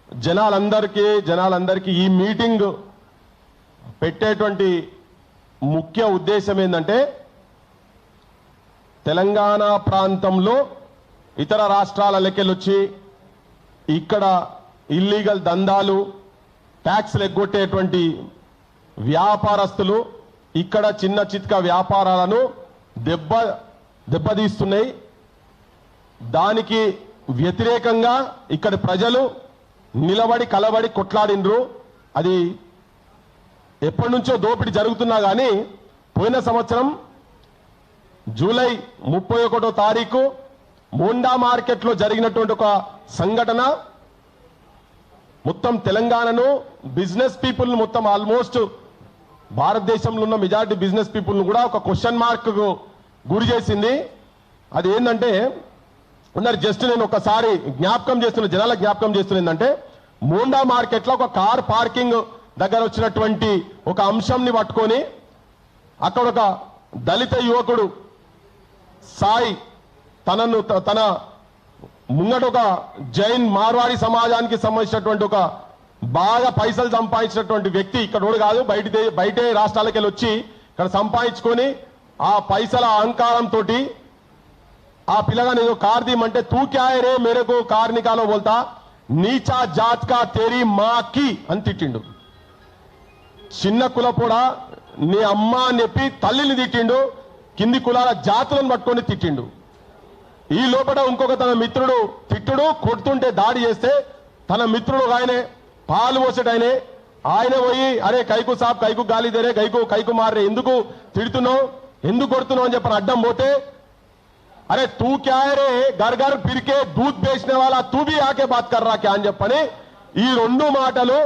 జనాలందరికీ ఈ మీటింగ్ పెట్టేటువంటి ముఖ్య ఉద్దేశం ఏంటంటే తెలంగాణ ప్రాంతంలో ఇతర రాష్ట్రాలకి వచ్చి ఇక్కడ ఇల్లీగల్ దందాలు ట్యాక్స్లు ఎగ్గొట్టేటువంటి వ్యాపారస్తులు ఇక్కడ చిన్న చిత్క వ్యాపారాలను దెబ్బతీస్తున్నాయి. దానికి వ్యతిరేకంగా ఇక్కడ ప్రజలు నిలబడి కలబడి కొట్లాడినరు. అది ఎప్పటి నుంచో దోపిడీ జరుగుతున్నా కానీ పోయిన సంవత్సరం జూలై 31వ తారీఖు మోండా మార్కెట్లో జరిగినటువంటి ఒక సంఘటన మొత్తం తెలంగాణను బిజినెస్ పీపుల్ మొత్తం ఆల్మోస్ట్ భారతదేశంలో ఉన్న మెజారిటీ బిజినెస్ పీపుల్ను కూడా ఒక క్వశ్చన్ మార్క్ గురి చేసింది. అది ఏంటంటే జస్ట్ నేను ఒకసారి జనాల జ్ఞాపకం చేస్తున్నా ఏంటంటే మోండా మార్కెట్లో ఒక కార్ పార్కింగ్ దగ్గర వచ్చినటువంటి ఒక అంశంని పట్టుకొని అక్కడ ఒక దళిత యువకుడు సాయి తన ముంగట ఒక జైన్ మార్వాడి సమాజానికి సంబంధించినటువంటి ఒక బాగా పైసలు సంపాదించినటువంటి వ్యక్తి ఇక్కడ కాదు, బయటే రాష్ట్రాలకు వెళ్ళి వచ్చి ఇక్కడ సంపాదించుకొని ఆ పైసల అహంకారంతో ఆ పిల్లగాని ఏదో కార్ తీయమంటే తూ క్యా హై రే మేరకు కార్ నికాలో బోల్తా నీచా జాత్ కా తేరీ మాకి అని తిట్టిండు. చిన్న కులపోడా నీ అమ్మ అని చెప్పి తల్లిని తిట్టిండు. కింది కులాల జాతులను పట్టుకొని తిట్టిండు. ఈ లోపల ఇంకొక తన మిత్రుడు తిట్టుడు కొడుతుంటే దాడి చేస్తే తన మిత్రుడు ఆయనే పాలు పోసేటైనే ఆయన పోయి అరే కైకు సాబ్ కైకు గాలి దేరే కైకు మారే ఎందుకు తిడుతున్నావు ఎందుకు కొడుతున్నావు అని చెప్పని అడ్డం పోతే అరే తూ క్యా రే గర్ గర్ ఫిర్కే దూద్ బేచనే వాళ్ళ తూ భీ ఆకే బాత్ కర్ రా క్యా అని చెప్పని ఈ రెండు మాటలు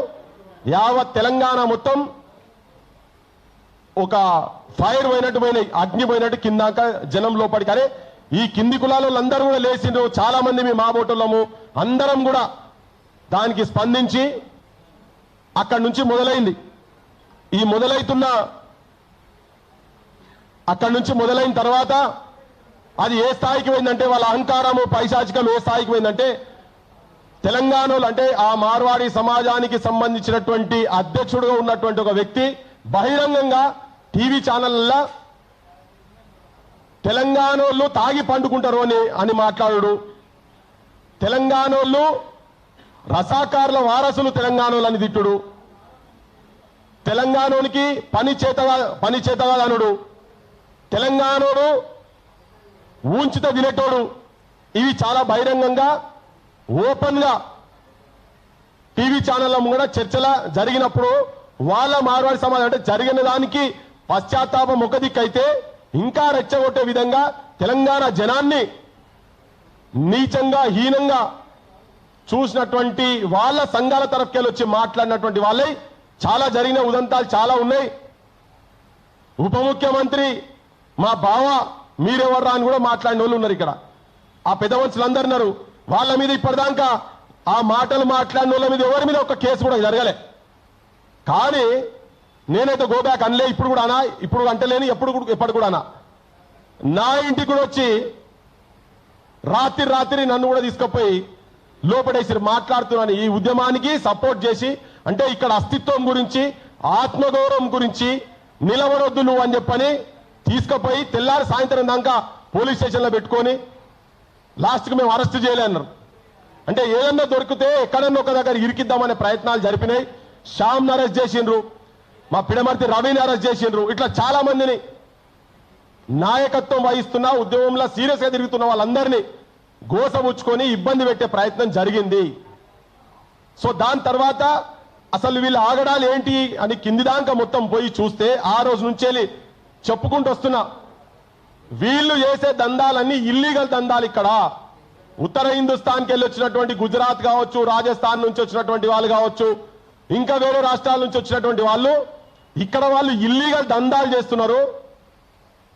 యావత్ తెలంగాణ మొత్తం ఒక ఫైర్ పోయినట్టు అగ్ని పోయినట్టు కిందాక జనం లోపలికి. అరే ఈ కింది కులాలందరూ కూడా లేచిండ్రు, చాలా మంది మీ మాబోటోళ్ళము అందరం కూడా దానికి స్పందించి అక్కడి నుంచి మొదలైంది. ఈ అక్కడి నుంచి మొదలైన తర్వాత అది ఏ స్థాయికి పోయిందంటే వాళ్ళ అహంకారము పైశాచికం ఏ స్థాయికి పోయిందంటే తెలంగాణలో అంటే ఆ మార్వాడి సమాజానికి సంబంధించినటువంటి అధ్యక్షుడుగా ఉన్నటువంటి ఒక వ్యక్తి బహిరంగంగా టీవీ ఛానళ్ళల్లో తెలంగాణోళ్ళు తాగి పండుకుంటారు అని మాట్లాడు, తెలంగాణోళ్ళు రసాకారుల వారసులు తెలంగాణోళ్ళు అని తిట్టుడు, తెలంగాణోనికి పని చేతగాదనుడు, తెలంగాణోడు ఊంచిత వినేటోడు, ఇవి చాలా బహిరంగంగా ఓపెన్ గా టీవీ ఛానళ్ళ కూడా చర్చల జరిగినప్పుడు వాళ్ళ మార్వాడి సమాజం అంటే జరిగిన దానికి పశ్చాత్తాపం ఒక దిక్కైతే ఇంకా రెచ్చగొట్టే విధంగా తెలంగాణ జనాన్ని నీచంగా హీనంగా చూసినటువంటి వాళ్ళ సంఘాల తరఫుకెళ్ళి వచ్చి మాట్లాడినటువంటి వాళ్ళే చాలా జరిగిన ఉదంతాలు చాలా ఉన్నాయి. ఉప ముఖ్యమంత్రి మా బావ మీరెవర్రా అని కూడా మాట్లాడిన వాళ్ళు ఉన్నారు. ఇక్కడ ఆ పెద్ద మనుషులందరూ ఉన్నారు. వాళ్ళ మీద ఇప్పటిదాకా ఆ మాటలు మాట్లాడిన వాళ్ళ మీద ఎవరి మీద ఒక కేసు కూడా జరగలే. కానీ నేనైతే గోబ్యాక్ అనలే, ఇప్పుడు కూడా అనా, ఇప్పుడు అంటలేని ఎప్పుడు కూడా అనా. నా ఇంటికి కూడా వచ్చి రాత్రి నన్ను కూడా తీసుకుపోయి లోపడేసి మాట్లాడుతున్నాను. ఈ ఉద్యమానికి సపోర్ట్ చేసి అంటే ఇక్కడ అస్తిత్వం గురించి ఆత్మగౌరవం గురించి నిలబడొద్దు నువ్వు అని చెప్పని తీసుకుపోయి తెల్లారి సాయంత్రం దాకా పోలీస్ స్టేషన్లో పెట్టుకొని లాస్ట్కి మేము అరెస్ట్ చేయలే అన్నారు. అంటే ఏదన్నా దొరికితే ఎక్కడన్నా ఒక దగ్గర ఇరికిద్దామనే ప్రయత్నాలు జరిపినాయి. శ్యామ్ని అరెస్ట్ చేసిండ్రు, మా పిడమర్తి రవిని అరెస్ట్ చేసిండ్రు. ఇట్లా చాలా మందిని నాయకత్వం వహిస్తున్న ఉద్యమంలో సీరియస్ గా తిరుగుతున్న వాళ్ళందరినీ గోసముచ్చుకొని ఇబ్బంది పెట్టే ప్రయత్నం జరిగింది. సో దాని తర్వాత అసలు వీళ్ళు ఆగడాలు ఏంటి అని కింది దాకా మొత్తం పోయి చూస్తే ఆ రోజు నుంచి చెప్పుకుంటూ వస్తున్నా వీళ్ళు చేసే దందాలన్నీ ఇల్లీగల్ దందాలు. ఇక్కడ ఉత్తర హిందుస్థాన్కి వెళ్ళి వచ్చినటువంటి గుజరాత్ కావచ్చు, రాజస్థాన్ నుంచి వచ్చినటువంటి వాళ్ళు కావచ్చు, ఇంకా వేరే రాష్ట్రాల నుంచి వచ్చినటువంటి వాళ్ళు ఇక్కడ వాళ్ళు ఇల్లీగల్ దందాలు చేస్తున్నారు.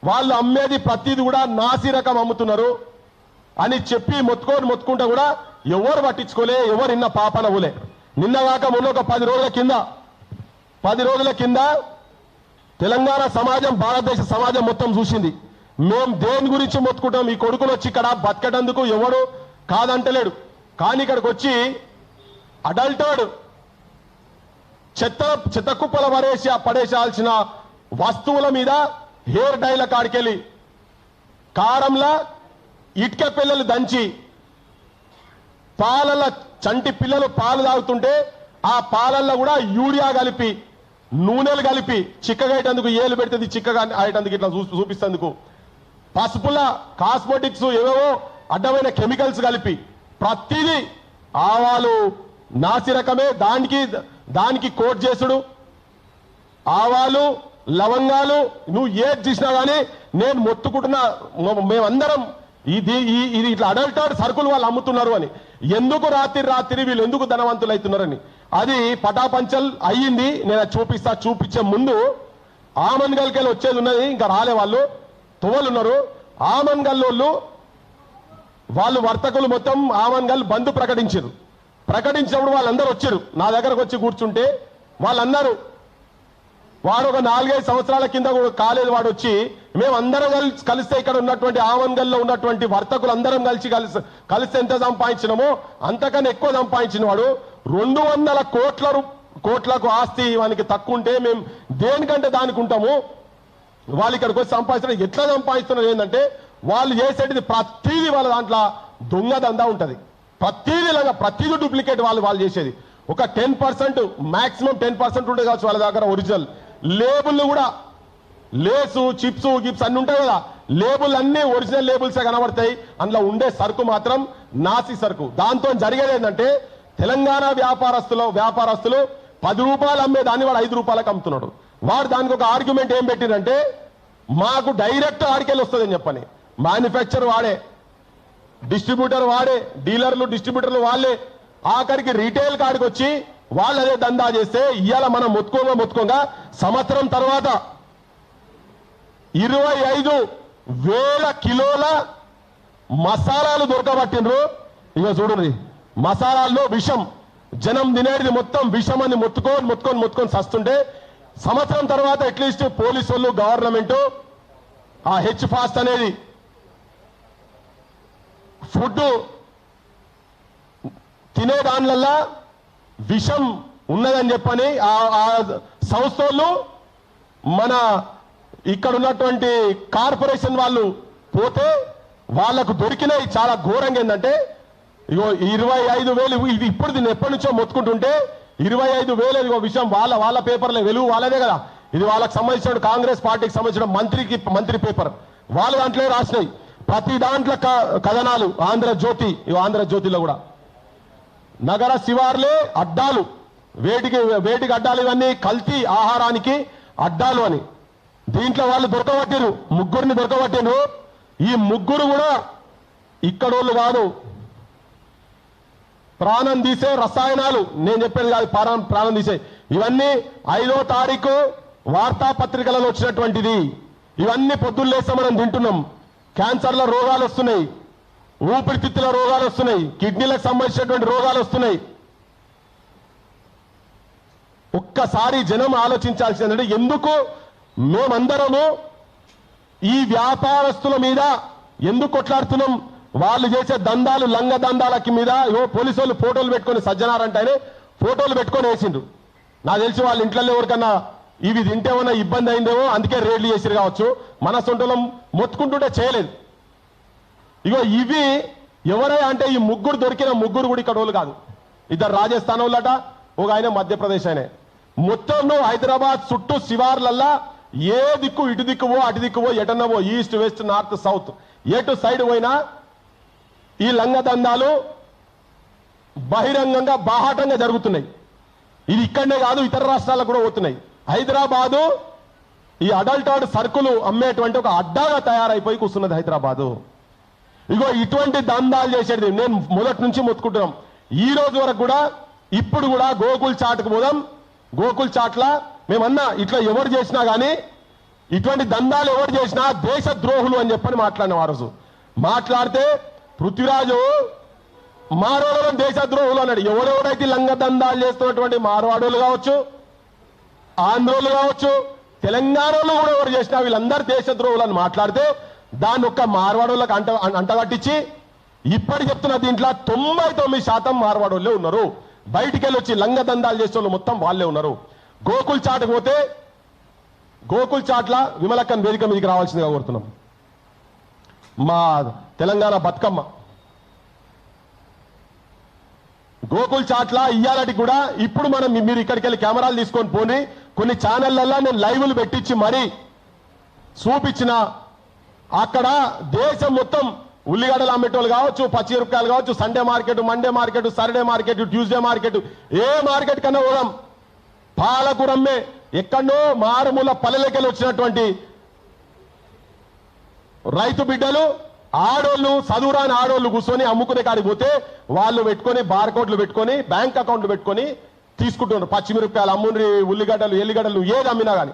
వాళ్ళు అమ్మేది ప్రతిది కూడా నాసి రకం అమ్ముతున్నారు అని చెప్పి మొత్తుకుంటా కూడా ఎవరు పట్టించుకోలే, ఎవరు ఇన్న పాపనవులే. నిన్నగాక మొన్న ఒక 10 రోజుల కింద తెలంగాణ సమాజం భారతదేశ సమాజం మొత్తం చూసింది. మేము దేని గురించి మొత్తుకుంటాం, ఈ కొడుకులు వచ్చి ఇక్కడ బతకటందుకు ఎవడు కాదంటలేడు. కానీ ఇక్కడికి వచ్చి అడల్టర్డ్ చెత్త కుప్పల పడేసాల్సిన వస్తువుల మీద హెయిర్ డైల కాడికెళ్ళి కారంలా ఇటుక పిల్లలు దంచి పాలల చంటి పిల్లలు పాలు తాగుతుంటే ఆ పాలల్లో కూడా యూరియా కలిపి నూనెలు కలిపి చిక్కగా అయ్యేందుకు ఏలు పెడితే చిక్కగా అయ్యేందుకు ఇట్లా చూపిస్తేందుకు పసుపుల కాస్మెటిక్స్ ఏవేవో అడ్డమైన కెమికల్స్ కలిపి ప్రతిదీ ఆవాలు నాసిరకమే దానికి కోట్ చేసుడు ఆవాలు లవంగాలు నువ్వు ఏది చూసినా కానీ నేను మొత్తుకుంటున్నా మేమందరం ఇది ఇట్లా అడల్టర్డ్ సరుకులు వాళ్ళు అమ్ముతున్నారు అని ఎందుకు రాత్రి వీళ్ళు ఎందుకు ధనవంతులు అవుతున్నారని అది పటాపంచల్ అయ్యింది నేను చూపించే ముందు ఆమన్గల్కెళ్ళి వచ్చేది ఉన్నది ఇంకా రాలే వాళ్ళు తువ్వలున్నారు ఆమన్గల్ వాళ్ళు వర్తకులు మొత్తం ఆమన్గల్ బంద్ ప్రకటించినప్పుడు వాళ్ళందరూ వచ్చారు నా దగ్గరకు వచ్చి కూర్చుంటే వాళ్ళు అన్నారు వాడు ఒక 4-5 సంవత్సరాల కింద కాలేదు వాడు వచ్చి మేమందరం కలిస్తే ఇక్కడ ఉన్నటువంటి ఆమన్గల్లో ఉన్నటువంటి వర్తకులు అందరం కలిసి ఎంత సంపాదించినామో అంతకన్నా ఎక్కువ సంపాదించిన వాడు 200 కోట్లకు ఆస్తి వానికి తక్కువ ఉంటే మేము దేనికంటే దానికి ఉంటాము వాళ్ళు ఇక్కడికి వచ్చి సంపాదించడం ఎట్లా సంపాదిస్తున్నారు ఏంటంటే వాళ్ళు చేసేటిది ప్రతిదీ వాళ్ళ దాంట్లో దొంగ దందా ఉంటుంది ప్రతిదీ డూప్లికేట్ వాళ్ళు చేసేది ఒక 10% మాక్సిమం 10% ఉంటుంది కావచ్చు వాళ్ళ దగ్గర ఒరిజినల్ లేబుల్ కూడా లేసు చిప్స్ గిప్స్ అన్ని ఉంటాయి కదా లేబుల్ అన్ని ఒరిజినల్ లేబుల్సే కనబడతాయి అందులో ఉండే సరుకు మాత్రం నాసి సరుకు దాంతో జరిగేది ఏంటంటే తెలంగాణ వ్యాపారస్తులు 10 రూపాయలు అమ్మే దాన్ని వాడు 5 రూపాయలకు అమ్ముతున్నాడు వాడు దానికి ఒక ఆర్గ్యుమెంట్ ఏం పెట్టినంటే మాకు డైరెక్ట్ ఆడికెళ్ళి వస్తుందని చెప్పని మ్యానుఫ్యాక్చర్ వాడే డిస్ట్రిబ్యూటర్ వాడే డీలర్లు డిస్ట్రిబ్యూటర్లు వాళ్ళే ఆఖరికి రీటైల్ కాడికి వచ్చి వాళ్ళు అదే దందా చేస్తే ఇవాళ మనం మొత్తుకోగా సంవత్సరం తర్వాత 25,000 కిలోల మసాలాలు దొరకబట్టిండ్రు ఇక చూడండి మసాలాల్లో విషం జనం తినేది మొత్తం విషం అని మొత్తుకొని సస్తుంటే సంవత్సరం తర్వాత అట్లీస్ట్ పోలీసు వాళ్ళు గవర్నమెంట్ ఆ హెచ్ ఫాస్ట్ అనేది ఫుడ్ తినే దానివల్ల విషం ఉన్నదని చెప్పని ఆ సంస్థలు మన ఇక్కడ ఉన్నటువంటి కార్పొరేషన్ వాళ్ళు పోతే వాళ్లకు దొరికినాయి చాలా ఘోరంగా ఏంటంటే ఇగో 25,000 ఇది ఇప్పుడు దీన్ని ఎప్పటి నుంచో మొత్తుకుంటుంటే 25,000 ఇగో విషయం వాళ్ళ పేపర్లే వెలుగు వాళ్ళదే కదా ఇది వాళ్ళకి సంబంధించిన కాంగ్రెస్ పార్టీకి సంబంధించిన మంత్రి పేపర్ వాళ్ళ దాంట్లో రాసినాయి ప్రతి దాంట్లో కథనాలు ఆంధ్రజ్యోతిలో కూడా నగర శివార్లే అడ్డాలు వేటికి అడ్డాలు ఇవన్నీ కల్తీ ఆహారానికి అడ్డాలు అని దీంట్లో వాళ్ళు ముగ్గురిని దొరకబట్టిరు ఈ ముగ్గురు కూడా ఇక్కడోళ్ళు కాదు ప్రాణం తీసే రసాయనాలు నేను చెప్పేది కాదు ప్రాణం తీసే ఇవన్నీ 5వ తారీఖు వార్తాపత్రికలలో వచ్చినటువంటిది ఇవన్నీ పొద్దున్నేస్తే మనం తింటున్నాం క్యాన్సర్ల రోగాలు వస్తున్నాయి ఊపిరితిత్తుల రోగాలు వస్తున్నాయి కిడ్నీలకు సంబంధించినటువంటి రోగాలు వస్తున్నాయి ఒక్కసారి జనం ఆలోచించాల్సిందంటే ఎందుకు మేమందరము ఈ వ్యాపారస్తుల మీద ఎందుకు కొట్లాడుతున్నాం వాళ్ళు చేసే దందాలు లంగ దందాలకి మీద పోలీసు వాళ్ళు ఫోటోలు పెట్టుకొని సజ్జనారంటేనే ఫోటోలు పెట్టుకొని వేసిండ్రు నాకు తెలిసి వాళ్ళ ఇంట్లో ఎవరికన్నా ఇవి తింటేమన్నా ఇబ్బంది అయిందేమో అందుకే రేడ్లు చేసిరు కావచ్చు మన సొంతలం మొత్తుకుంటుంటే చేయలేదు ఇగో ఇవి ఎవరై అంటే ఈ దొరికిన ముగ్గురు కూడా ఇక్కడ వాళ్ళు కాదు ఇద్దరు రాజస్థాన్ వాళ్ళట ఒక ఆయన మధ్యప్రదేశ్ ఆయనే మొత్తం హైదరాబాద్ చుట్టూ శివార్లల్లా ఏ దిక్కు ఇటు దిక్కువో అటు దిక్కువో ఎటన్నవో ఈస్ట్ వెస్ట్ నార్త్ సౌత్ ఎటు సైడ్ పోయినా ఈ లంగ దందాలు బహిరంగంగా బాహాటంగా జరుగుతున్నాయి ఇది ఇక్కడనే కాదు ఇతర రాష్ట్రాలకు కూడా పోతున్నాయి హైదరాబాదు ఈ అడల్టర్డ్ సరుకులు అమ్మేటువంటి ఒక అడ్డాగా తయారైపోయి కూర్చున్నది హైదరాబాదు ఇగో ఇటువంటి దందాలు చేసేది నేను మొదటి నుంచి మొత్తుకుంటున్నాం ఈ రోజు వరకు కూడా ఇప్పుడు కూడా గోకుల్ చాట్కు పోదాం గోకుల్ చాట్ల మేమన్నా ఇట్లా ఎవరు చేసినా కానీ ఇటువంటి దందాలు ఎవరు చేసినా దేశ ద్రోహులు అని చెప్పని మాట్లాడిన ఆ రోజు మాట్లాడితే పృథ్వీరాజు మార్వాడోళ్ళని దేశ ద్రోహులు అన్నాడు ఎవరెవరైతే లంగ దందాలు చేస్తున్నటువంటి మార్వాడోళ్ళు కావచ్చు ఆంధ్రోళ్ళు కావచ్చు తెలంగాణలో కూడా ఎవరు చేసినా వీళ్ళందరూ దేశ ద్రోహులు అని మాట్లాడితే దాన్ని ఒక్క మార్వాడోళ్ళకి అంటగట్టించి ఇప్పటి చెప్తున్న దీంట్లో 99% మార్వాడోళ్ళే ఉన్నారు బయటికి వెళ్ళి వచ్చి లంగ దందాలు చేసే వాళ్ళు మొత్తం వాళ్ళే ఉన్నారు. గోకుల్ చాట్కి పోతే గోకుల్ చాట్ల విమలక్కన్ వేదిక మీదకి రావాల్సిందిగా కోరుతున్నాం. మా తెలంగాణ బతుకమ్మ గోకుల్ చాట్ల ఇయ్యాలటి కూడా ఇప్పుడు మీరు ఇక్కడికి వెళ్ళి కెమెరాలు తీసుకొని పోని కొన్ని ఛానళ్లలో నేను లైవ్లు పెట్టించి మరీ చూపించిన అక్కడ దేశం మొత్తం ఉల్లిగడ్డలు అమ్మేటోళ్ళు కావచ్చు, పచ్చిమిరపకాయలు కావచ్చు, Sunday market, Monday market, Saturday market, Tuesday market, ఏ మార్కెట్ కన్నా పోదాం పాలకూరమ్మే ఎక్కడో మారుమూల పల్లెలకెళ్ళి వచ్చినటువంటి రైతు బిడ్డలు ఆడోళ్ళు చదువురాని ఆడోళ్ళు కూర్చొని అమ్ముకునే కాడికి పోతే వాళ్ళు పెట్టుకొని బార్కోడ్లు పెట్టుకొని బ్యాంక్ అకౌంట్లు పెట్టుకొని తీసుకుంటున్నారు. పచ్చిమిరపకాయలు అమ్ముండ్రి, ఉల్లిగడ్డలు, ఎల్లిగడ్డలు ఏది అమ్మినా కానీ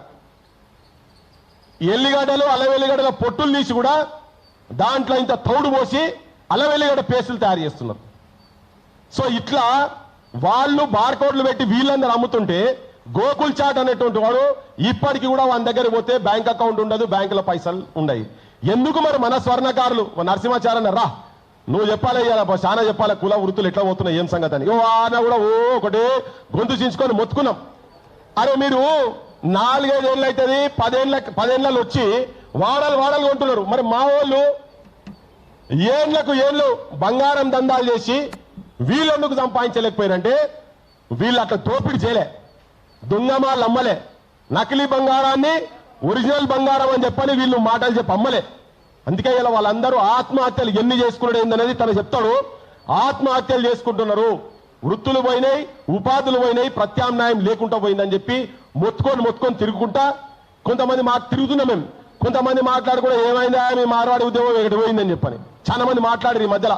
ఎల్లిగడ్డలు అల్లం వెల్లిగడ్డల పొట్టులు తీసి కూడా దాంట్లో ఇంత తౌడు పోసి అల్లం వెల్లిగడ్డ పేస్టులు తయారు చేస్తున్నారు. సో ఇట్లా వాళ్ళు బార్కోడ్లు పెట్టి వీళ్ళందరూ అమ్ముతుంటే గోకుల్ చాట్ అనేటువంటి వాడు ఇప్పటికి కూడా వాళ్ళ దగ్గర పోతే బ్యాంక్ అకౌంట్ ఉండదు, బ్యాంకులో పైసలు ఉండయి. ఎందుకు మరి మన స్వర్ణకారులు నరసింహాచార్య రా నువ్వు చెప్పాలి, చాలా చెప్పాలి కుల వృత్తులు ఎట్లా పోతున్నాయి ఏం సంగతి అని. ఆయన కూడా ఒకటే గొంతు చించుకొని మొత్తుకున్నాం. అరే మీరు 4-5 ఏళ్ళు అవుతుంది, 10 ఏళ్ళలో వచ్చి వాడలు కొంటున్నారు. మరి మా వాళ్ళు ఏళ్లకు ఏళ్ళు బంగారం దందాలు చేసి వీళ్ళెందుకు సంపాదించలేకపోయారంటే వీళ్ళు అట్లా దోపిడీ చేయలే, దొంగమాలు అమ్మలే, నకిలీ బంగారాన్ని ఒరిజినల్ బంగారం అని చెప్పని వీళ్ళు మాటలు చెప్పి అమ్మలే. అందుకే ఇలా వాళ్ళందరూ ఆత్మహత్యలు ఎన్ని చేసుకున్నాడు ఏందనేది తను చెప్తాడు. ఆత్మహత్యలు చేసుకుంటున్నారు, వృత్తులు పోయినాయి, ఉపాధులు పోయినాయి, ప్రత్యామ్నాయం లేకుండా పోయిందని చెప్పి మొత్తుకొని తిరుగుకుంటా కొంతమంది తిరుగుతున్నాం మేము. కొంతమంది మాట్లాడుకుంటే ఏమైందా మీ మార్వాడి ఉద్యమం ఎక్కడికి పోయిందని చెప్పని చాలా మంది మాట్లాడారు. ఈ మధ్యలో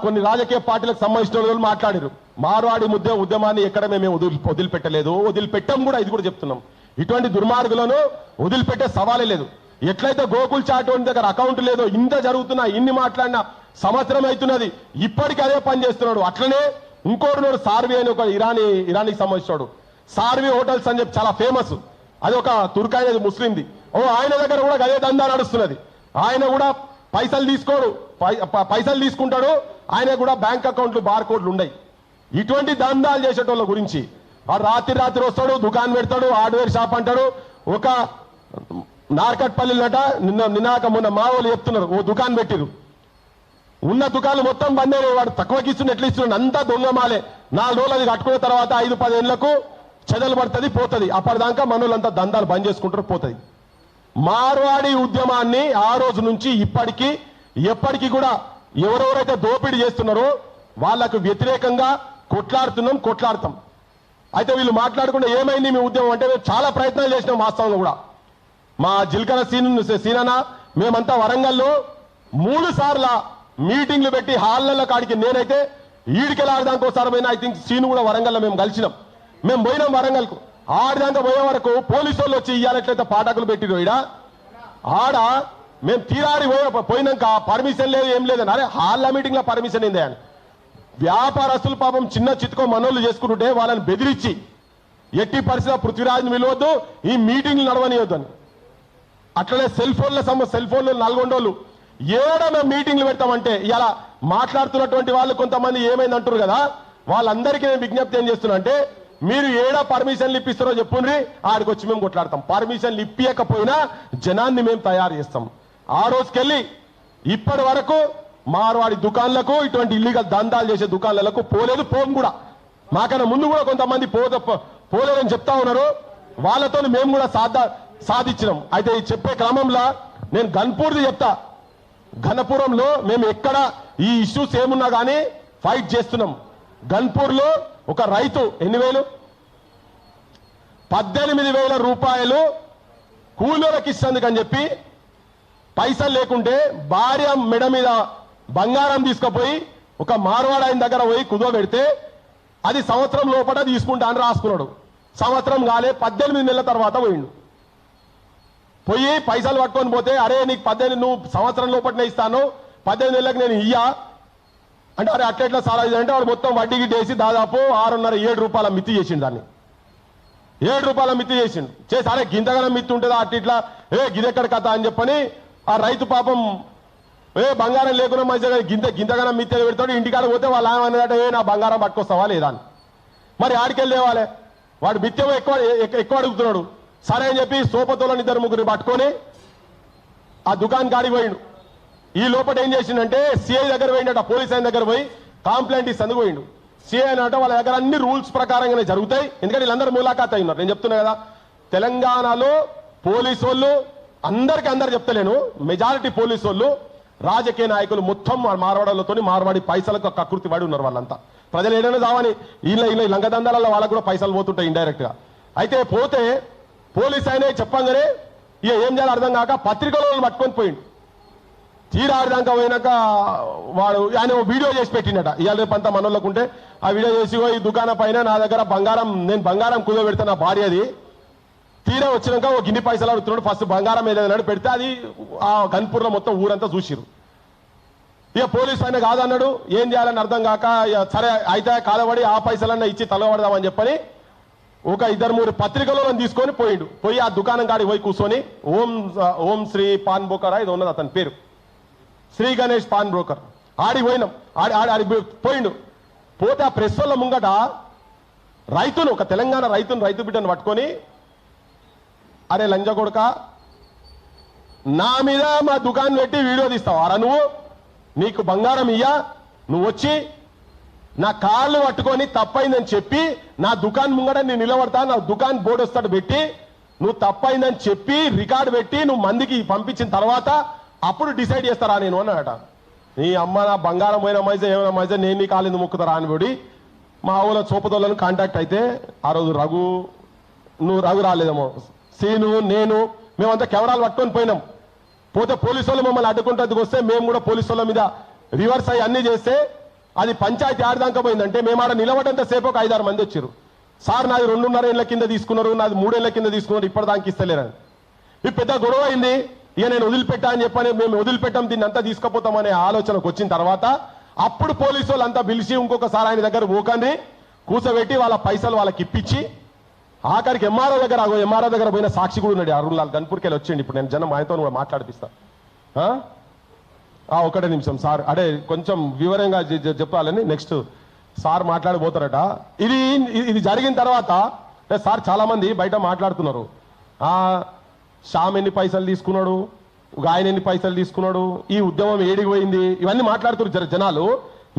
కొన్ని రాజకీయ పార్టీలకు సంబంధించిన వాళ్ళు మాట్లాడారు. మార్వాడి ఉద్యమాన్ని ఎక్కడ మేము వదిలిపెట్టలేదు, వదిలిపెట్టాం కూడా, ఇది కూడా చెప్తున్నాం. ఇటువంటి దుర్మార్గులను వదిలిపెట్టే సవాలే లేదు. ఎట్లయితే గోకుల్ చాట్ దగ్గర అకౌంట్ లేదో, ఇంత జరుగుతున్నా, ఇన్ని మాట్లాడినా సంవత్సరం అవుతున్నది, ఇప్పటికీ అదే పని చేస్తున్నాడు. అట్లనే ఇంకోటి సార్వి అని ఒక ఇరానీకి సంబంధించాడు. సార్వి హోటల్స్ అని చెప్పి చాలా ఫేమస్, అది ఒక తుర్కాయనది ముస్లింది. ఆయన దగ్గర కూడా అదే దందా నడుస్తున్నది. ఆయన కూడా పైసలు తీసుకోడు, పైసలు తీసుకుంటాడు, ఆయన కూడా బ్యాంక్ అకౌంట్లు బార్కోడ్లు ఉన్నాయి. ఇటువంటి దందాలు చేసేటోళ్ళ గురించి రాత్రి వస్తాడు, దుకాణం పెడతాడు, హార్డ్వేర్ షాప్ అంటాడు. ఒక నార్కట్పల్లినట మొన్న మా వాళ్ళు చెప్తున్నారు, ఓ దుకాణం పెట్టిరు, ఉన్న దుకాణాలు మొత్తం బంద్ అయినాయి. వాడు తక్కువకి ఇస్తున్న ఎట్లా ఇస్తున్నాడు, అంతా దొంగమాలే. 4 రోజులు అది కట్టుకున్న తర్వాత 5-10 ఏళ్లకు చెదలు పడుతుంది, పోతుంది. అప్పటిదాకా మనోళ్ళంతా దందాలు బంద్ చేసుకుంటారు, పోతుంది. మార్వాడి ఉద్యమాన్ని ఆ రోజు నుంచి ఇప్పటికీ ఎప్పటికీ కూడా ఎవరెవరైతే దోపిడీ చేస్తున్నారో వాళ్లకు వ్యతిరేకంగా కొట్లాడతాం. అయితే వీళ్ళు మాట్లాడకుండా ఏమైంది మీ ఉద్యమం అంటే మేము చాలా ప్రయత్నాలు చేసినాం. వాస్తవంగా కూడా మా జిల్కర సీనన్న మేమంతా వరంగల్లో 3 సార్లు మీటింగ్లు పెట్టి హాళ్ల కాడికి నేనైతే ఈడికెళ్ళాడదానికోసారి పోయినా. ఐ థింక్ సీను కూడా వరంగల్లో మేము కలిసినాం. మేము పోయినాం వరంగల్కు. ఆడదాకా పోయే వరకు పోలీసు వాళ్ళు వచ్చి ఇయ్యాలట్లయితే పాఠకులు పెట్టిరు. ఆడ మేము తీరాడి పోయినాక పర్మిషన్ లేదు, ఏం లేదని. అరే హాల్ల మీటింగ్ లో పర్మిషన్ ఏందే అని వ్యాపారస్తులు పాపం చిన్న చిత్తుకో మనోళ్ళు చేసుకుంటుంటే వాళ్ళని బెదిరించి ఎట్టి పరిస్థితి పృథ్వీరాజ్ని విలువద్దు, ఈ మీటింగ్లు నడవనియొద్దు అని. అట్లనే సెల్ ఫోన్లు నల్గొండోళ్ళు మేము మీటింగ్లు పెడతామంటే ఇలా మాట్లాడుతున్నటువంటి వాళ్ళు కొంతమంది ఏమైంది అంటారు కదా, వాళ్ళందరికీ నేను విజ్ఞప్తి ఏం చేస్తున్నా అంటే మీరు పర్మిషన్లు ఇప్పిస్తారో చెప్పుండ్రి, ఆడికి వచ్చి మేము కొట్లాడతాం. పర్మిషన్లు ఇప్పియకపోయినా జనాన్ని మేము తయారు చేస్తాం. ఆ రోజుకెళ్ళి ఇప్పటి వరకు మార్వాడి దుకాణాలకు, ఇటువంటి ఇల్లీగల్ దందాలు చేసే దుకాణాలకు పోం కూడా. మాకన్నా ముందు కూడా కొంతమంది పోలేదని చెప్తా ఉన్నారు. వాళ్ళతో మేము కూడా సాధించినాం. అయితే ఈ చెప్పే క్రమంలో నేను గన్పూర్ది చెప్తా. ఘనపురంలో మేము ఎక్కడ ఈ ఇష్యూస్ ఏమున్నా కానీ ఫైట్ చేస్తున్నాం. గన్పూర్లో ఒక రైతు 18,000 రూపాయలు కూలీలకు ఇస్తుందని చెప్పి పైసలు లేకుంటే భార్య మెడ మీద బంగారం తీసుకుపోయి ఒక మార్వాడ ఆయన దగ్గర పోయి కుదో పెడితే అది సంవత్సరం లోపల తీసుకుంటా అని రాసుకున్నాడు. సంవత్సరం కాలే, 18 నెలల తర్వాత పోయి పైసలు పట్టుకొని పోతే, అరే నీకు 18 నువ్వు సంవత్సరం లోపలనే ఇస్తాను, 18 నెలలకు నేను ఇయ్యా అంటే, అరే అట్లెట్లా సారా అంటే వాడు మొత్తం వడ్డీ గిట్టేసి దాదాపు 6.5-7 రూపాయల మిత్తి చేసిండు. దాన్ని 7 రూపాయల మిత్తి చేసి అరే గింతగానే మిత్తి ఉంటుందా అట్లా గిదెక్కడ కథ అని చెప్పని ఆ రైతు పాపం బంగారం లేకుండా మంచిగా గింతగానం మిత్తెలు పెడతాడు, ఇంటికాడ పోతే వాళ్ళు ఏమన్నదట, నా బంగారం పట్టుకొస్తావా లేదా అని. మరి ఆడికెళ్ళి లేవాలి, వాడు మిత్యం ఎక్కువ అడుగుతున్నాడు. సరే అని చెప్పి సోపతోళ్ళని 2-3 పట్టుకొని ఆ దుకాణం కాడికి పోయిండు. ఈ లోపల ఏం చేసిండంటే సిఐ దగ్గర పోయిండట, పోలీస్ ఆయన దగ్గర పోయి కంప్లైంట్ ఇస్తేందుకు పోయిండు. సిఐ అనట వాళ్ళ దగ్గర అన్ని రూల్స్ ప్రకారంగానే జరుగుతాయి, ఎందుకంటే వీళ్ళందరూ ములాఖాత్ అయి ఉన్నారు. నేను చెప్తున్నా కదా, తెలంగాణలో పోలీసు వాళ్ళు అందరు చెప్తలేను, మెజారిటీ పోలీసు వాళ్ళు రాజకీయ నాయకులు మొత్తం మార్వాడలతో మార్వాడి పైసలకు కకృతి పడి ఉన్నారు. వాళ్ళంతా ప్రజలు ఏదైనా కావని వీళ్ళ లంగదందాలలో వాళ్ళకు కూడా పైసలు పోతుంటాయి ఇండైరెక్ట్ గా. అయితే పోతే పోలీస్ ఆయన చెప్పంగానే ఇక ఏం చేయాలో అర్థం కాక పత్రికలో పట్టుకొని పోయిండు. తీరా ఆడదాకా పోయినాక వాడు ఆయన వీడియో చేసి పెట్టినట, ఇవాళ రేపు అంతా మనోళ్ళకు ఉంటే ఆ వీడియో చేసి ఈ దుకాణం పైన నా దగ్గర నేను బంగారం కుదో పెడతా, నా భార్య అది. తీరా వచ్చినాక ఒక గిన్ని పైసలు అడుగుతున్నాడు, ఫస్ట్ బంగారం ఏదైనా పెడితే అది ఆ గన్పూర్లో మొత్తం ఊరంతా చూసిరు. ఇక పోలీసు ఆయన కాదన్నాడు, ఏం చేయాలని అర్థం కాక సరే అయితే కాలబడి ఆ పైసలన్నా ఇచ్చి తలబడదామని చెప్పని ఒక 2-3 పత్రికలను తీసుకొని పోయిండు. పోయి ఆ దుకాణం కాడికి పోయి కూర్చొని ఓం శ్రీ పాన్ బ్రోకరా ఇది ఉన్నది అతని పేరు, శ్రీ గణేష్ పాన్ బ్రోకర్. ఆడికి పోయినాం, ఆడి పోయిండు. పోతే ఆ ప్రెస్ వాళ్ళ ముంగట రైతును, ఒక తెలంగాణ రైతు బిడ్డను పట్టుకొని, అరే లంజ కొడుక, నా మీద మా దుకాణం పెట్టి వీడియో తీస్తావు అరా నువ్వు, నీకు బంగారం ఇయ్యా, నువ్వు వచ్చి నా కాళ్ళు పట్టుకొని తప్పైందని చెప్పి నా దుకాణం ముంగట నేను నిలబడతా, నా దుకాణం బోర్డు వస్తాడు పెట్టి నువ్వు తప్పైందని చెప్పి రికార్డు పెట్టి నువ్వు మందికి పంపించిన తర్వాత అప్పుడు డిసైడ్ చేస్తారా నేను అన్నాడట. నీ అమ్మ నా బంగారం పోయిన మైజా ఏమైనా మైజా నేను నీ కాళ్ళు ముక్కుతారా అని పోడి మా ఊళ్ళో చూపదోళ్ళని కాంటాక్ట్ అయితే ఆ రోజు రఘు రాలేదేమో, సీను నేను మేమంతా కెమెరాలు పట్టుకొని పోయినాం. పోతే పోలీసు వాళ్ళు మమ్మల్ని అడ్డుకుంటూ వస్తే మేము కూడా పోలీసు వాళ్ళ మీద రివర్స్ అయ్యి అన్ని చేస్తే అది పంచాయతీ ఆడదాకా పోయిందంటే మేము ఆడ నిలబడంత సేపు ఒక 5-6 మంది వచ్చారు. సార్ నాది 2.5 ఏళ్ల కింద తీసుకున్నారు, నాది 3 ఏళ్ల కింద తీసుకున్నారు, ఇప్పటిదానికి ఇస్తలేరని. ఇది పెద్ద గొడవ అయింది. ఇక నేను వదిలిపెట్టా అని చెప్పని మేము వదిలిపెట్టాం, దీన్ని అంతా తీసుకుపోతామనే ఆలోచనకు వచ్చిన తర్వాత అప్పుడు పోలీసు వాళ్ళు అంతా పిలిచి ఇంకొకసారి ఆయన దగ్గర పోకండి కూర్చోబెట్టి వాళ్ళ పైసలు వాళ్ళకి ఇప్పించి ఆఖరికి ఎంఆర్ఓ దగ్గర పోయిన సాక్షి కూడా ఉన్నాడు. అరుణ్ లాల్ గన్పూర్కి వెళ్ళి వచ్చేయండి, ఇప్పుడు నేను జనం ఆయనతో కూడా మాట్లాడిపిస్తా. ఒకటే నిమిషం సార్, అడే కొంచెం వివరంగా చెప్పాలని నెక్స్ట్ సార్ మాట్లాడిపోతారట. ఇది జరిగిన తర్వాత సార్ చాలా మంది బయట మాట్లాడుతున్నారు, శ్యామ్ ఎన్ని పైసలు తీసుకున్నాడు, ఆయన ఎన్ని పైసలు తీసుకున్నాడు, ఈ ఉద్యమం ఏడికి పోయింది, ఇవన్నీ మాట్లాడుతున్నారు జనాలు.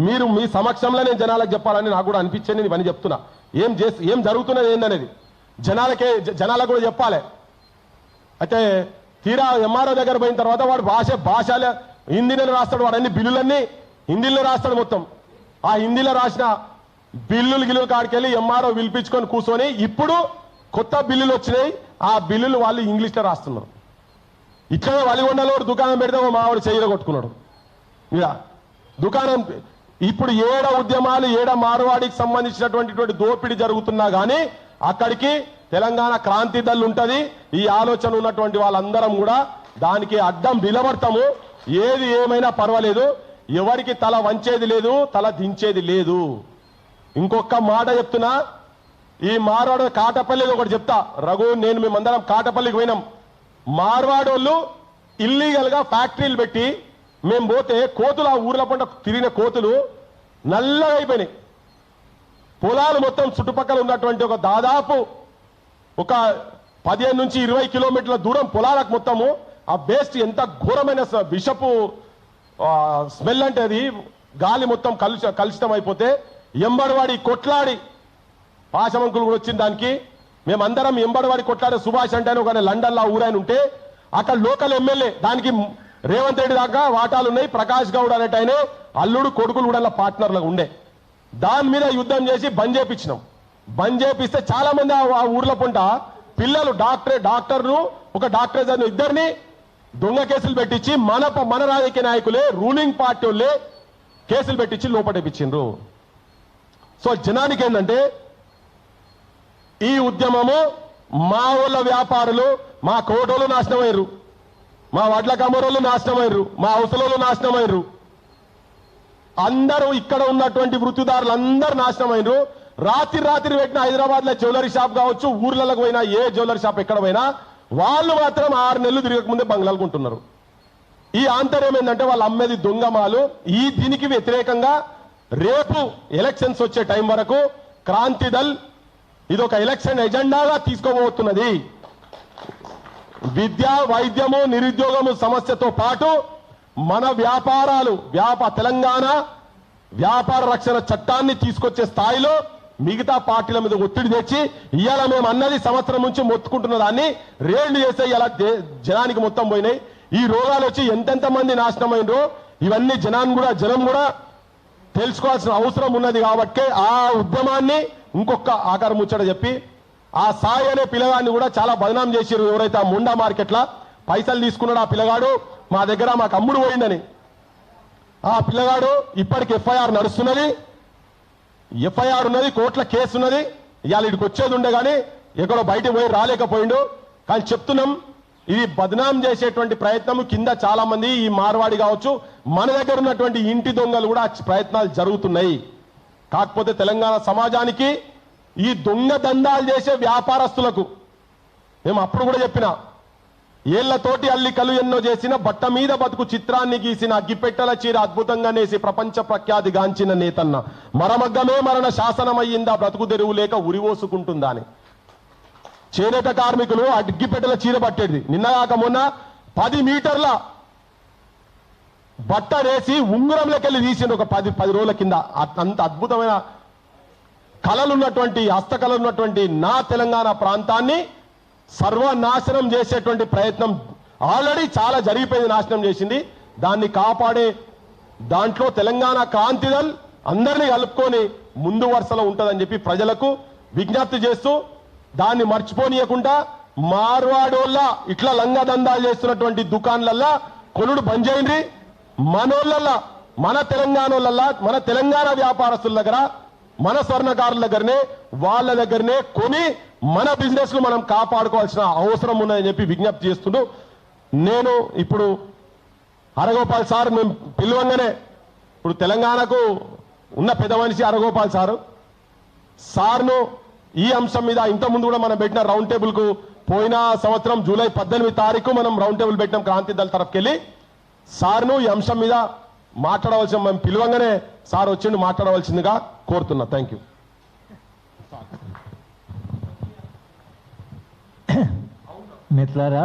మీరు మీ సమక్షంలో నేను జనాలకు చెప్పాలని నాకు కూడా అనిపించింది, ఇవన్నీ చెప్తున్నా. ఏం జరుగుతున్నది ఏందనేది జనాలకు కూడా చెప్పాలి. అయితే తీరా ఎంఆర్ఓ దగ్గర పోయిన తర్వాత వాడు భాషలో హిందీలో రాస్తాడు, వాడు అన్ని బిల్లులన్నీ హిందీలో రాస్తాడు మొత్తం. ఆ హిందీలో రాసిన బిల్లులు కాడికెళ్ళి ఎంఆర్ఓ పిలిపించుకొని కూర్చొని ఇప్పుడు కొత్త బిల్లులు వచ్చినాయి, ఆ బిల్లులు వాళ్ళు ఇంగ్లీష్లో రాస్తున్నారు. ఇక్కడ వలిగొండలో దుకాణం పెడితే మావాడు చెయ్యిలో కొట్టుకున్నాడు. ఇక దుకాణం ఇప్పుడు ఏడ ఉద్యమాలు ఏడ మార్వాడికి సంబంధించినటువంటి దోపిడీ జరుగుతున్నా కానీ అక్కడికి తెలంగాణ క్రాంతి దళ్ ఉంటుంది. ఈ ఆలోచన ఉన్నటువంటి వాళ్ళందరం కూడా దానికి అడ్డం నిలబడతాము. ఏది ఏమైనా పర్వాలేదు, ఎవరికి తల వంచేది లేదు, తల దించేది లేదు. ఇంకొక మాట చెప్తున్నా, ఈ మార్వాడు కాటపల్లికి ఒకటి చెప్తా. రఘు నేను మేమందరం కాటపల్లికి పోయినాం. మార్వాడోళ్ళు ఇల్లీగల్ గా ఫ్యాక్టరీలు పెట్టి మేము పోతే కోతులు, ఆ ఊర్ల పంట తిరిగిన కోతులు నల్లగా అయిపోయినాయి. పొలాలు మొత్తం చుట్టుపక్కల ఉన్నటువంటి ఒక దాదాపు ఒక 15 నుంచి 20 కిలోమీటర్ల దూరం పొలాలకు మొత్తము ఆ వేస్ట్ ఎంత ఘోరమైన విషపు స్మెల్ అంటే అది గాలి మొత్తం కలుషితం అయిపోతే ఎంబడవాడి కొట్లాడి పాశమంకులు కూడా వచ్చిన దానికి మేమందరం ఎంబడవాడి కొట్లాడే సుభాష్ అంటే ఒక లండన్లో ఊరాయన ఉంటే అక్కడ లోకల్ ఎమ్మెల్యే దానికి రేవంత్ రెడ్డి దాకా వాటాలు ఉన్నాయి. ప్రకాష్ గౌడ్ అనేట ఆయన అల్లుడు కొడుకులు కూడా పార్ట్నర్లుగా ఉండే. దాని మీద యుద్ధం చేసి బంద్ చేపించినాం. బంద్ చేపిస్తే చాలా మంది ఆ ఊర్ల పొంట పిల్లలు డాక్టర్ను ఒక డాక్టర్ ఇద్దరిని దొంగ కేసులు పెట్టించి మన రాజకీయ నాయకులే రూలింగ్ పార్టీ వాళ్ళే కేసులు పెట్టించి లోపటేపించిండ్రు. సో జనానికి ఏంటంటే ఈ ఉద్యమము మా ఊళ్ళ వ్యాపారులు, మా కోటోళ్ళు నాశనమయ్యారు, మా వడ్ల కమరోళ్ళు నాశనమయ్యారు, మా అవసరాలు నాశనమయ్యారు, అందరూ ఇక్కడ ఉన్నటువంటి వృత్తిదారులు అందరూ నాశనమైనరు. రాత్రి పెట్టిన హైదరాబాద్ లో జ్యువెలరీ షాప్ కావచ్చు, ఊర్లకు పోయినా ఏ జ్యువెలరీ షాప్ ఎక్కడ పోయినా వాళ్ళు మాత్రం 6 నెలలు తిరగకముందే బంగ్లాలు కొంటున్నారు. ఈ ఆంతర్యం ఏంటంటే వాళ్ళు అమ్మేది దొంగమాలు. దీనికి వ్యతిరేకంగా రేపు ఎలక్షన్స్ వచ్చే టైం వరకు క్రాంతి దళ్ ఇదొక ఎలక్షన్ ఎజెండాగా తీసుకోబోతున్నది. విద్య, వైద్యము, నిరుద్యోగము సమస్యతో పాటు మన వ్యాపారాలు తెలంగాణ వ్యాపార రక్షణ చట్టాన్ని తీసుకొచ్చే స్థాయిలో మిగతా పార్టీల మీద ఒత్తిడి తెచ్చి ఇవాళ మేము అన్నది సంవత్సరం నుంచి మొత్తుకుంటున్న దాన్ని రేళ్లు చేస్తే ఇలా జనానికి మొత్తం పోయినాయి. ఈ రోగాలు వచ్చి ఎంతెంత మంది నాశనం అయినరో ఇవన్నీ జనం కూడా తెలుసుకోవాల్సిన అవసరం ఉన్నది. కాబట్టి ఆ ఉద్యమాన్ని ఇంకొక ఆకారం ముచ్చట చెప్పి ఆ సాయి అనే పిల్లగాడిని కూడా చాలా బదనాం చేసిరు. ఎవరైతే ఆ ముండా మార్కెట్లా పైసలు తీసుకున్నాడు ఆ పిల్లగాడు మా దగ్గర మాకు అమ్ముడు పోయిందని. ఆ పిల్లగాడు ఇప్పటికి ఎఫ్ఐఆర్ నడుస్తున్నది, ఎఫ్ఐఆర్ ఉన్నది, కోర్టుల కేసు ఉన్నది. ఇవాళ ఇక్కడికి వచ్చేది ఉండే కానీ ఎక్కడో బయటకు పోయి రాలేకపోయిండు. కానీ చెప్తున్నాం, ఇది బదనాం చేసేటువంటి ప్రయత్నం కింద చాలా మంది ఈ మార్వాడి కావచ్చు మన దగ్గర ఉన్నటువంటి ఇంటి దొంగలు కూడా ప్రయత్నాలు జరుగుతున్నాయి. కాకపోతే తెలంగాణ సమాజానికి ఈ దొంగ దందాలు చేసే వ్యాపారస్తులకు మేము అప్పుడు కూడా చెప్పిన, ఏళ్లతోటి అల్లికలు ఎన్నో చేసిన బట్ట మీద బతుకు చిత్రాన్ని గీసిన అగ్గిపెట్టెల చీర అద్భుతంగా నేసి ప్రపంచ ప్రఖ్యాతి గాంచిన నేతన్న మరమగ్గమే మరణ శాసనమయ్యిందా బ్రతుకు తెరువు లేక ఉరివోసుకుంటుందా అని. చేనేత కార్మికులు అగ్గిపెట్టెల చీర పట్టేది నిన్నగాక మొన్న 10 మీటర్ల బట్ట వేసి ఉంగురంలోకెళ్ళి తీసిండు ఒక 10 రోజుల కింద. అంత అద్భుతమైన కళలున్నటువంటి హస్తకళలున్నటువంటి నా తెలంగాణ ప్రాంతాన్ని సర్వనాశనం చేసేటువంటి ప్రయత్నం ఆల్రెడీ చాలా జరిగిపోయింది, నాశనం చేసింది. దాన్ని కాపాడే దాంట్లో తెలంగాణ క్రాంతి దళ్ అందరినీ కలుపుకొని ముందు వరుసలో ఉంటుందని చెప్పి ప్రజలకు విజ్ఞప్తి చేస్తూ దాన్ని మర్చిపోనీయకుండా మార్వాడోళ్ళ ఇట్లా లంగదందాలు చేస్తున్నటువంటి దుకాన్లల్లా కొనుడు బంద్ చేయండి. మనోళ్ళల్లా మన తెలంగాణ వ్యాపారస్తుల దగ్గర మన స్వర్ణకారుల దగ్గరనే వాళ్ళ దగ్గరనే కొని మన బిజినెస్ ను మనం కాపాడుకోవాల్సిన అవసరం ఉన్నదని చెప్పి విజ్ఞప్తి చేస్తుంటూ నేను ఇప్పుడు హరగోపాల్ సార్ మేము పిలువంగానే ఇప్పుడు తెలంగాణకు ఉన్న పెద్ద మనిషి హరగోపాల్ సార్ను ఈ అంశం మీద ఇంతకుముందు కూడా మనం పెట్టిన రౌండ్ టేబుల్ కు పోయిన సంవత్సరం జూలై 18 తారీఖు మనం రౌండ్ టేబుల్ పెట్టినాం క్రాంతి దళ తరఫుకెళ్ళి. సార్ను ఈ అంశం మీద మాట్లాడవలసిన మేము పిలువంగానే సార్ వచ్చిండు మాట్లాడవలసిందిగా కోరుతున్నా. Thank you. మిత్రులారా